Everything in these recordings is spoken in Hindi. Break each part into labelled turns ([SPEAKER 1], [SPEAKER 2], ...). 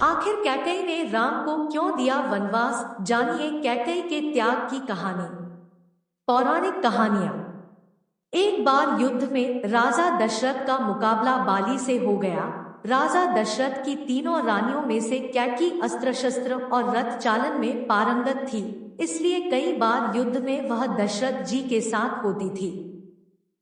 [SPEAKER 1] आखिर कैकेयी ने राम को क्यों दिया वनवास, जानिए कैकेयी के त्याग की कहानी। पौराणिक कहानियां। एक बार युद्ध में राजा दशरथ का मुकाबला बाली से हो गया। राजा दशरथ की तीनों रानियों में से कैकेयी अस्त्र शस्त्र और रथ चालन में पारंगत थी, इसलिए कई बार युद्ध में वह दशरथ जी के साथ होती थी।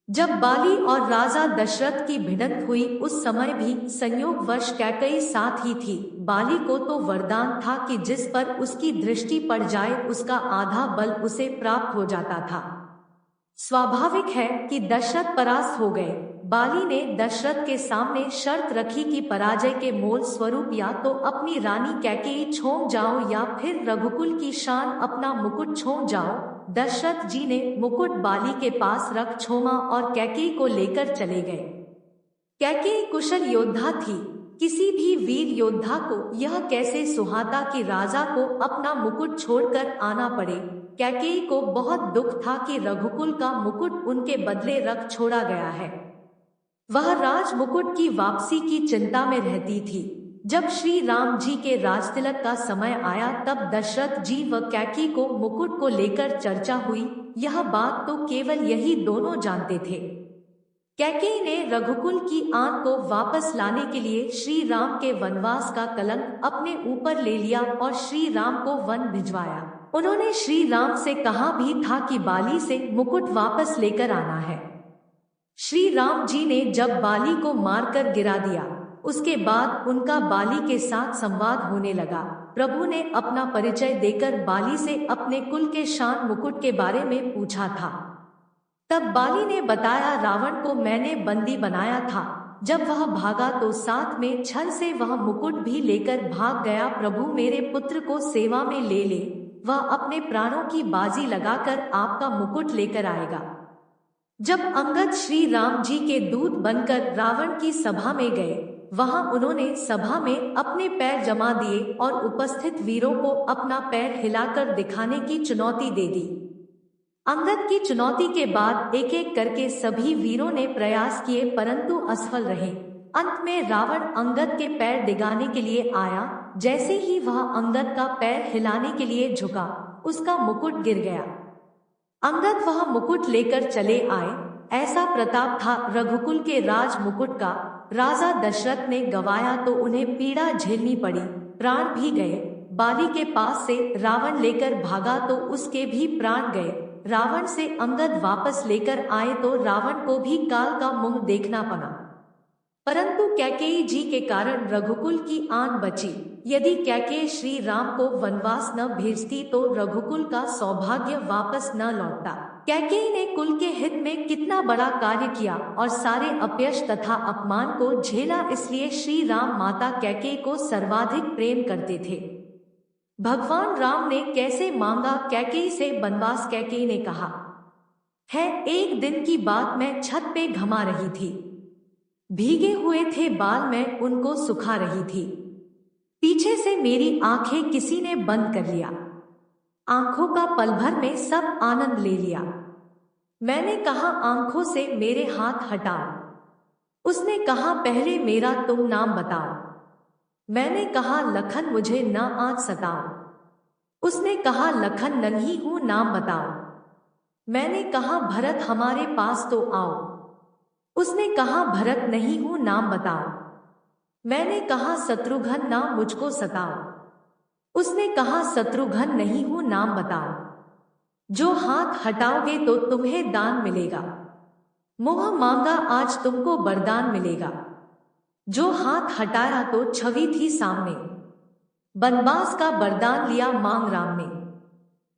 [SPEAKER 1] जब बाली और राजा दशरथ की भिड़ंत हुई उस समय भी संयोगवश कैकेयी साथ ही थी। बाली को तो वरदान था कि जिस पर उसकी दृष्टि पड़ जाए उसका आधा बल उसे प्राप्त हो जाता था। स्वाभाविक है कि दशरथ परास्त हो गए। बाली ने दशरथ के सामने शर्त रखी कि पराजय के मोल स्वरूप या तो अपनी रानी कैकेयी छोड़ जाओ या फिर रघुकुल की शान अपना मुकुट छोड़ जाओ। दशरथ जी ने मुकुट बाली के पास रख छोड़ा और कैकेयी को लेकर चले गए। कैकेयी कुशल योद्धा थी। किसी भी वीर योद्धा को यह कैसे सुहाता कि राजा को अपना मुकुट छोड़कर आना पड़े। कैकेयी को बहुत दुख था कि रघुकुल का मुकुट उनके बदले रख छोड़ा गया है। वह राज मुकुट की वापसी की चिंता में रहती थी। जब श्री राम जी के राजतिलक का समय आया तब दशरथ जी व कैकेयी को मुकुट को लेकर चर्चा हुई। यह बात तो केवल यही दोनों जानते थे। कैकेयी ने रघुकुल की आन को वापस लाने के लिए श्री राम के वनवास का कलंक अपने ऊपर ले लिया और श्री राम को वन भिजवाया। उन्होंने श्री राम से कहा भी था कि बाली से मुकुट वापस लेकर आना है। श्री राम जी ने जब बाली को मारकर गिरा दिया, उसके बाद उनका बाली के साथ संवाद होने लगा। प्रभु ने अपना परिचय देकर बाली से अपने कुल के शान मुकुट के बारे में पूछा था। तब बाली ने बताया, रावण को मैंने बंदी बनाया था। जब वह भागा तो साथ में छल से वह मुकुट भी लेकर भाग गया। प्रभु मेरे पुत्र को सेवा में ले ले, वह अपने प्राणों की बाजी लगाकर आपका मुकुट लेकर आएगा। जब अंगद श्री राम जी के दूत बनकर रावण की सभा में गए, वहां उन्होंने सभा में अपने पैर जमा दिए और उपस्थित वीरों को अपना पैर हिलाकर दिखाने की चुनौती दे दी। अंगद की चुनौती के बाद एक एक करके सभी वीरों ने प्रयास किए परंतु असफल रहे। अंत में रावण अंगद के पैर डिगाने के लिए आया। जैसे ही वह अंगद का पैर हिलाने के लिए झुका, उसका मुकुट गिर गया। अंगद वह मुकुट लेकर चले आए। ऐसा प्रताप था रघुकुल के राज मुकुट का। राजा दशरथ ने गवाया तो उन्हें पीड़ा झेलनी पड़ी, प्राण भी गए। बाली के पास से रावण लेकर भागा तो उसके भी प्राण गए। रावण से अंगद वापस लेकर आए तो रावण को भी काल का मुंह देखना पड़ा। परंतु कैकेयी जी के कारण रघुकुल की आन बची। यदि कैकेयी श्री राम को वनवास न भेजती तो रघुकुल का सौभाग्य वापस न लौटता। कैकेयी ने कुल के हित में कितना बड़ा कार्य किया और सारे अपयश तथा अपमान को झेला, इसलिए श्री राम माता कैकेयी को सर्वाधिक प्रेम करते थे। भगवान राम ने कैसे मांगा कैकेयी से वनवास। कैकेयी ने कहा है, एक दिन की बात, मैं छत पे घमा रही थी। भीगे हुए थे बाल, मैं उनको सुखा रही थी। पीछे से मेरी आंखें किसी ने बंद कर लिया। आंखों का पल भर में सब आनंद ले लिया। मैंने कहा, आंखों से मेरे हाथ हटाओ। उसने कहा, पहले मेरा तुम नाम बताओ। मैंने कहा, लखन मुझे न आज सताओ। उसने कहा, लखन नहीं हूं, नाम बताओ। मैंने कहा, भरत हमारे पास तो आओ। उसने कहा, भरत नहीं हूं, नाम बताओ। मैंने कहा, शत्रुघ्न ना मुझको सताओ। उसने कहा, शत्रुघ्न नहीं हूं, नाम बताओ। जो हाथ हटाओगे तो तुम्हें दान मिलेगा। मुंह मांगा आज तुमको वरदान मिलेगा। जो हाथ हटाया तो छवि थी सामने। वनवास का वरदान लिया मांग राम ने।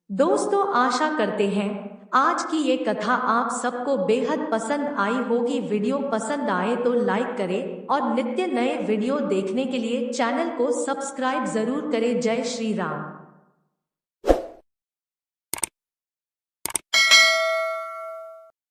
[SPEAKER 1] दोस्तों, आशा करते हैं आज की ये कथा आप सबको बेहद पसंद आई होगी। वीडियो पसंद आए तो लाइक करें और नित्य नए वीडियो देखने के लिए चैनल को सब्सक्राइब जरूर करें। जय श्री राम।